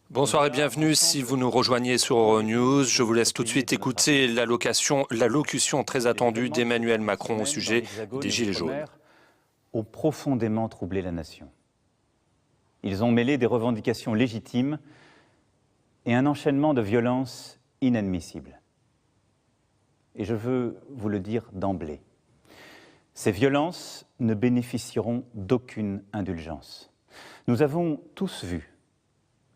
Bonsoir et bienvenue. Si vous nous rejoignez sur Euronews, je vous laisse tout de suite écouter l'allocution très attendue d'Emmanuel Macron au sujet des Gilets jaunes. Ont profondément troublé la nation. Ils ont mêlé des revendications légitimes et un enchaînement de violences inadmissibles. Et je veux vous le dire d'emblée, ces violences ne bénéficieront d'aucune indulgence. Nous avons tous vu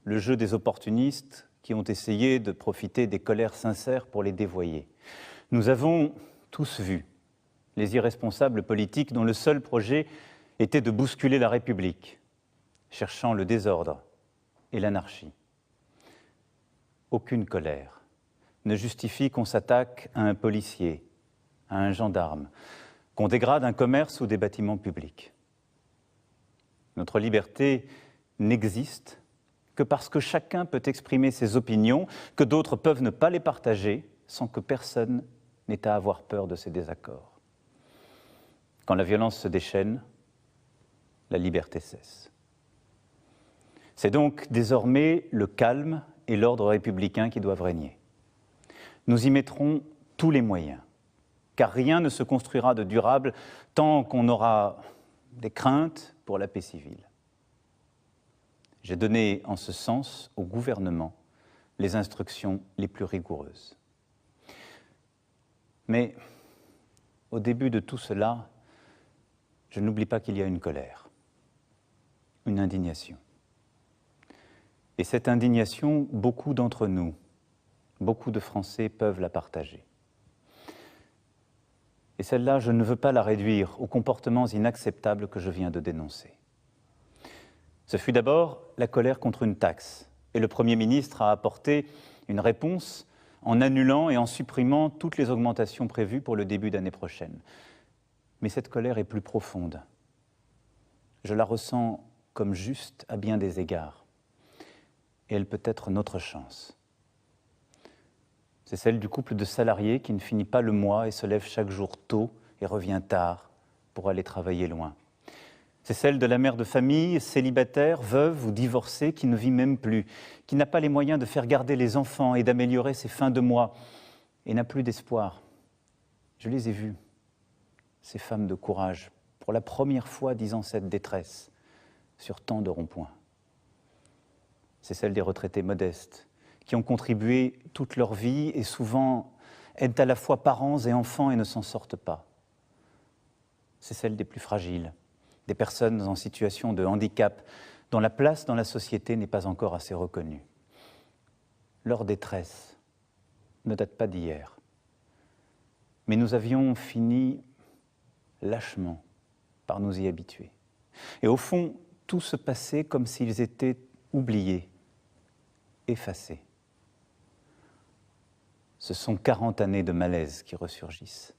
le jeu des opportunistes qui ont essayé de profiter des colères sincères pour les dévoyer. Nous avons tous vu les irresponsables politiques dont le seul projet était de bousculer la République, cherchant le désordre et l'anarchie. Aucune colère ne justifie qu'on s'attaque à un policier, à un gendarme, qu'on dégrade un commerce ou des bâtiments publics. Notre liberté n'existe que parce que chacun peut exprimer ses opinions, que d'autres peuvent ne pas les partager, sans que personne n'ait à avoir peur de ses désaccords. Quand la violence se déchaîne, la liberté cesse. C'est donc désormais le calme et l'ordre républicain qui doivent régner. Nous y mettrons tous les moyens, car rien ne se construira de durable tant qu'on aura des craintes pour la paix civile. J'ai donné en ce sens au gouvernement les instructions les plus rigoureuses. Mais au début de tout cela, je n'oublie pas qu'il y a une colère, une indignation. Et cette indignation, beaucoup d'entre nous, beaucoup de Français peuvent la partager. Et celle-là, je ne veux pas la réduire aux comportements inacceptables que je viens de dénoncer. Ce fut d'abord la colère contre une taxe. Et le Premier ministre a apporté une réponse en annulant et en supprimant toutes les augmentations prévues pour le début d'année prochaine. Mais cette colère est plus profonde. Je la ressens comme juste à bien des égards. Et elle peut être notre chance. C'est celle du couple de salariés qui ne finit pas le mois et se lève chaque jour tôt et revient tard pour aller travailler loin. C'est celle de la mère de famille, célibataire, veuve ou divorcée, qui ne vit même plus, qui n'a pas les moyens de faire garder les enfants et d'améliorer ses fins de mois, et n'a plus d'espoir. Je les ai vues, ces femmes de courage, pour la première fois disant cette détresse, sur tant de ronds-points. C'est celle des retraités modestes, qui ont contribué toute leur vie et souvent aident à la fois parents et enfants et ne s'en sortent pas. C'est celle des plus fragiles, des personnes en situation de handicap, dont la place dans la société n'est pas encore assez reconnue. Leur détresse ne date pas d'hier. Mais nous avions fini lâchement par nous y habituer. Et au fond, tout se passait comme s'ils étaient oubliés, effacés. Ce sont 40 années de malaise qui ressurgissent.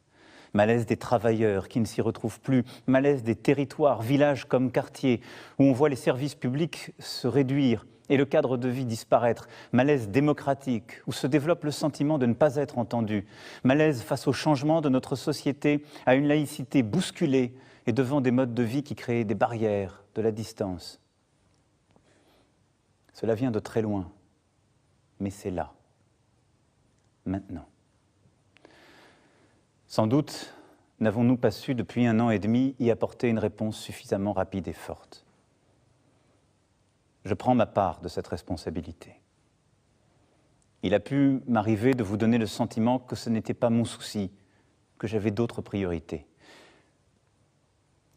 Malaise des travailleurs qui ne s'y retrouvent plus, malaise des territoires, villages comme quartiers, où on voit les services publics se réduire et le cadre de vie disparaître, malaise démocratique, où se développe le sentiment de ne pas être entendu, malaise face au changement de notre société, à une laïcité bousculée et devant des modes de vie qui créent des barrières, de la distance. Cela vient de très loin, mais c'est là, maintenant. Sans doute n'avons-nous pas su depuis 1 an et demi y apporter une réponse suffisamment rapide et forte. Je prends ma part de cette responsabilité. Il a pu m'arriver de vous donner le sentiment que ce n'était pas mon souci, que j'avais d'autres priorités.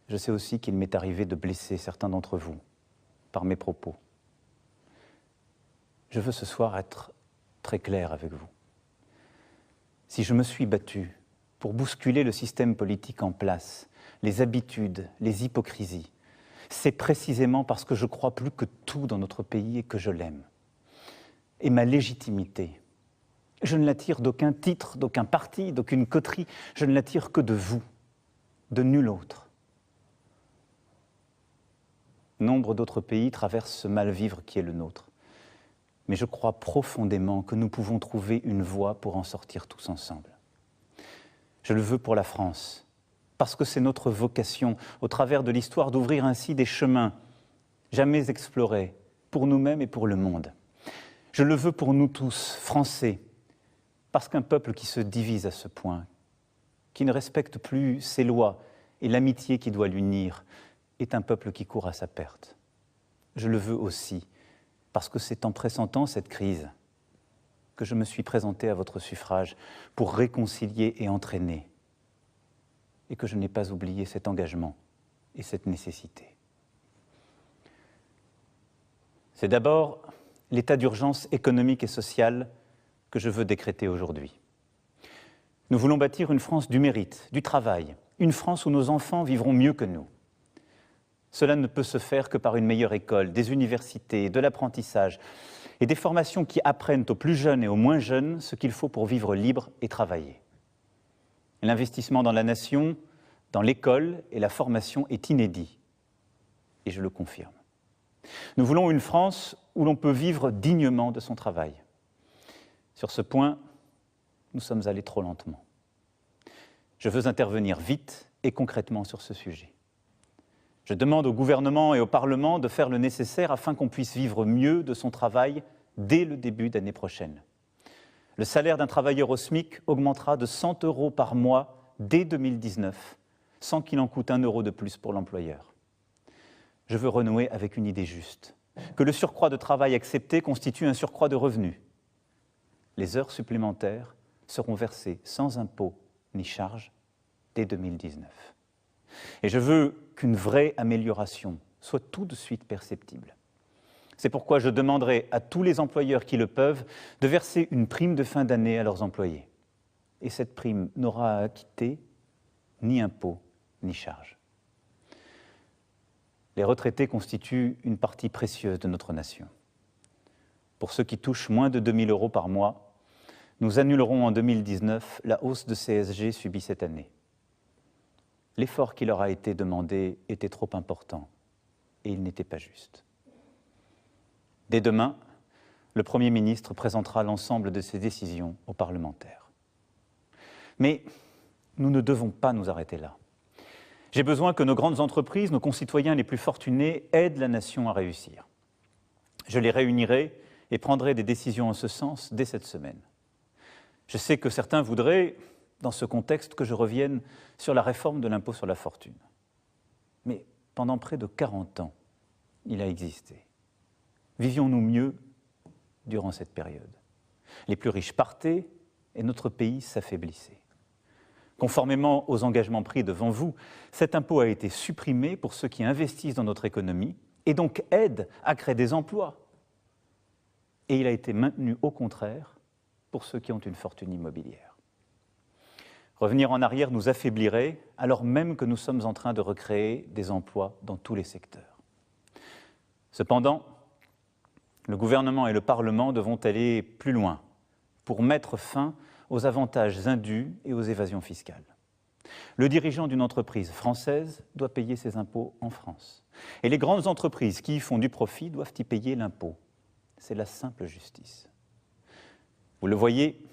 Je sais aussi qu'il m'est arrivé de blesser certains d'entre vous par mes propos. Je veux ce soir être très clair avec vous. Si je me suis battu pour bousculer le système politique en place, les habitudes, les hypocrisies, c'est précisément parce que je crois plus que tout dans notre pays et que je l'aime. Et ma légitimité, je ne la tire d'aucun titre, d'aucun parti, d'aucune coterie, je ne la tire que de vous, de nul autre. Nombre d'autres pays traversent ce mal-vivre qui est le nôtre. Mais je crois profondément que nous pouvons trouver une voie pour en sortir tous ensemble. Je le veux pour la France, parce que c'est notre vocation, au travers de l'histoire, d'ouvrir ainsi des chemins jamais explorés, pour nous-mêmes et pour le monde. Je le veux pour nous tous, Français, parce qu'un peuple qui se divise à ce point, qui ne respecte plus ses lois et l'amitié qui doit l'unir, est un peuple qui court à sa perte. Je le veux aussi, parce que c'est en pressentant cette crise que je me suis présenté à votre suffrage pour réconcilier et entraîner, et que je n'ai pas oublié cet engagement et cette nécessité. C'est d'abord l'état d'urgence économique et sociale que je veux décréter aujourd'hui. Nous voulons bâtir une France du mérite, du travail, une France où nos enfants vivront mieux que nous. Cela ne peut se faire que par une meilleure école, des universités, de l'apprentissage et des formations qui apprennent aux plus jeunes et aux moins jeunes ce qu'il faut pour vivre libre et travailler. L'investissement dans la nation, dans l'école et la formation est inédit, et je le confirme. Nous voulons une France où l'on peut vivre dignement de son travail. Sur ce point, nous sommes allés trop lentement. Je veux intervenir vite et concrètement sur ce sujet. Je demande au gouvernement et au Parlement de faire le nécessaire afin qu'on puisse vivre mieux de son travail dès le début d'année prochaine. Le salaire d'un travailleur au SMIC augmentera de 100 € par mois dès 2019, sans qu'il en coûte 1 € de plus pour l'employeur. Je veux renouer avec une idée juste, que le surcroît de travail accepté constitue un surcroît de revenus. Les heures supplémentaires seront versées sans impôt ni charge dès 2019. Et je veux qu'une vraie amélioration soit tout de suite perceptible. C'est pourquoi je demanderai à tous les employeurs qui le peuvent de verser une prime de fin d'année à leurs employés. Et cette prime n'aura à acquitter ni impôt ni charge. Les retraités constituent une partie précieuse de notre nation. Pour ceux qui touchent moins de 2 000 € par mois, nous annulerons en 2019 la hausse de CSG subie cette année. L'effort qui leur a été demandé était trop important et il n'était pas juste. Dès demain, le Premier ministre présentera l'ensemble de ses décisions aux parlementaires. Mais nous ne devons pas nous arrêter là. J'ai besoin que nos grandes entreprises, nos concitoyens les plus fortunés, aident la nation à réussir. Je les réunirai et prendrai des décisions en ce sens dès cette semaine. Je sais que certains voudraient, dans ce contexte, que je revienne sur la réforme de l'impôt sur la fortune. Mais pendant près de 40 ans, il a existé. Vivions-nous mieux durant cette période? Les plus riches partaient et notre pays s'affaiblissait. Conformément aux engagements pris devant vous, cet impôt a été supprimé pour ceux qui investissent dans notre économie et donc aident à créer des emplois. Et il a été maintenu au contraire pour ceux qui ont une fortune immobilière. Revenir en arrière nous affaiblirait alors même que nous sommes en train de recréer des emplois dans tous les secteurs. Cependant, le gouvernement et le Parlement devront aller plus loin pour mettre fin aux avantages indus et aux évasions fiscales. Le dirigeant d'une entreprise française doit payer ses impôts en France. Et les grandes entreprises qui y font du profit doivent y payer l'impôt. C'est la simple justice. Vous le voyez,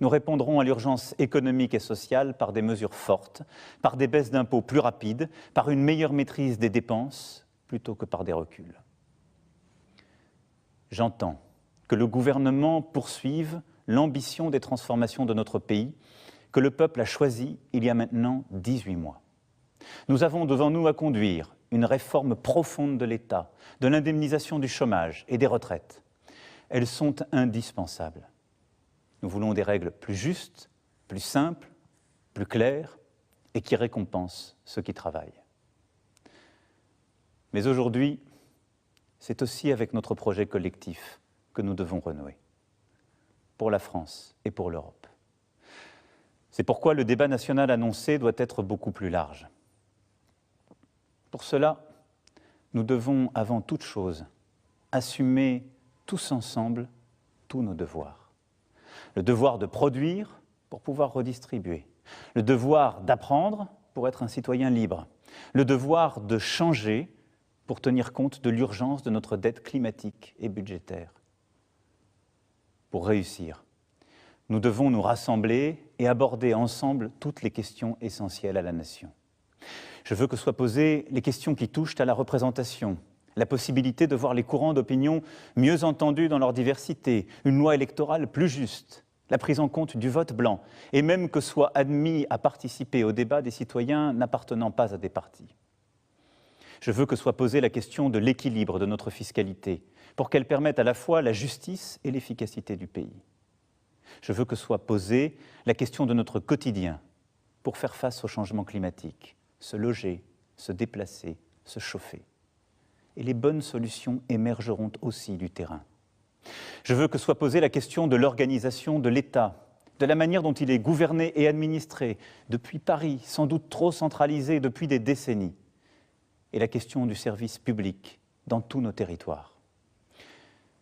nous répondrons à l'urgence économique et sociale par des mesures fortes, par des baisses d'impôts plus rapides, par une meilleure maîtrise des dépenses, plutôt que par des reculs. J'entends que le gouvernement poursuive l'ambition des transformations de notre pays que le peuple a choisi il y a maintenant 18 mois. Nous avons devant nous à conduire une réforme profonde de l'État, de l'indemnisation du chômage et des retraites. Elles sont indispensables. Nous voulons des règles plus justes, plus simples, plus claires et qui récompensent ceux qui travaillent. Mais aujourd'hui, c'est aussi avec notre projet collectif que nous devons renouer, pour la France et pour l'Europe. C'est pourquoi le débat national annoncé doit être beaucoup plus large. Pour cela, nous devons avant toute chose assumer tous ensemble tous nos devoirs. Le devoir de produire pour pouvoir redistribuer, le devoir d'apprendre pour être un citoyen libre, le devoir de changer pour tenir compte de l'urgence de notre dette climatique et budgétaire. Pour réussir, nous devons nous rassembler et aborder ensemble toutes les questions essentielles à la nation. Je veux que soient posées les questions qui touchent à la représentation, la possibilité de voir les courants d'opinion mieux entendus dans leur diversité, une loi électorale plus juste, la prise en compte du vote blanc, et même que soient admis à participer au débat des citoyens n'appartenant pas à des partis. Je veux que soit posée la question de l'équilibre de notre fiscalité, pour qu'elle permette à la fois la justice et l'efficacité du pays. Je veux que soit posée la question de notre quotidien, pour faire face au changement climatique, se loger, se déplacer, se chauffer. Et les bonnes solutions émergeront aussi du terrain. Je veux que soit posée la question de l'organisation de l'État, de la manière dont il est gouverné et administré, depuis Paris, sans doute trop centralisé depuis des décennies, et la question du service public dans tous nos territoires.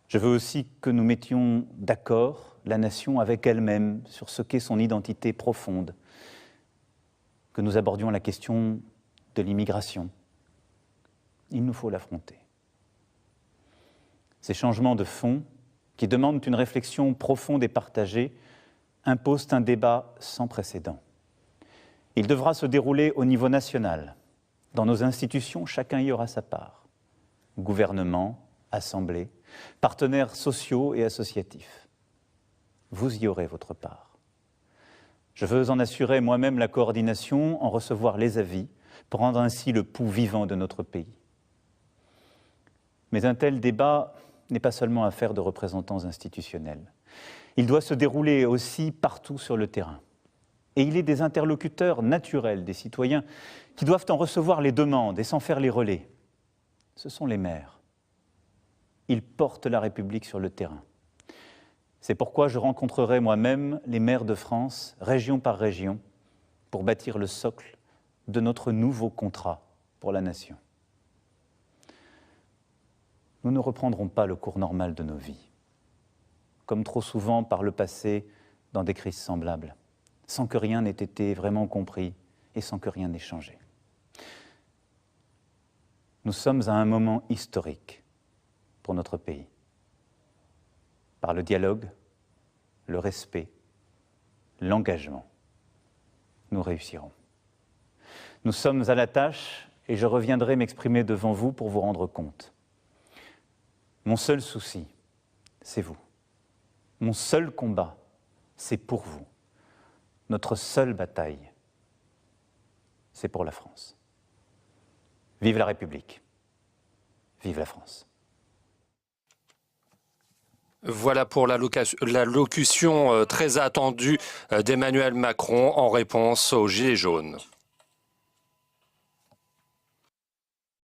Je veux aussi que nous mettions d'accord la nation avec elle-même sur ce qu'est son identité profonde, que nous abordions la question de l'immigration. Il nous faut l'affronter. Ces changements de fond, qui demandent une réflexion profonde et partagée, imposent un débat sans précédent. Il devra se dérouler au niveau national. Dans nos institutions, chacun y aura sa part. Gouvernement, assemblée, partenaires sociaux et associatifs. Vous y aurez votre part. Je veux en assurer moi-même la coordination, en recevoir les avis, pour rendre ainsi le pouls vivant de notre pays. Mais un tel débat n'est pas seulement affaire de représentants institutionnels. Il doit se dérouler aussi partout sur le terrain. Et il est des interlocuteurs naturels des citoyens qui doivent en recevoir les demandes et s'en faire les relais. Ce sont les maires. Ils portent la République sur le terrain. C'est pourquoi je rencontrerai moi-même les maires de France, région par région, pour bâtir le socle de notre nouveau contrat pour la nation. Nous ne reprendrons pas le cours normal de nos vies, comme trop souvent par le passé dans des crises semblables, sans que rien n'ait été vraiment compris et sans que rien n'ait changé. Nous sommes à un moment historique pour notre pays. Par le dialogue, le respect, l'engagement, nous réussirons. Nous sommes à la tâche et je reviendrai m'exprimer devant vous pour vous rendre compte. Mon seul souci, c'est vous. Mon seul combat, c'est pour vous. Notre seule bataille, c'est pour la France. Vive la République. Vive la France. Voilà pour l'allocution très attendue d'Emmanuel Macron en réponse aux Gilets jaunes.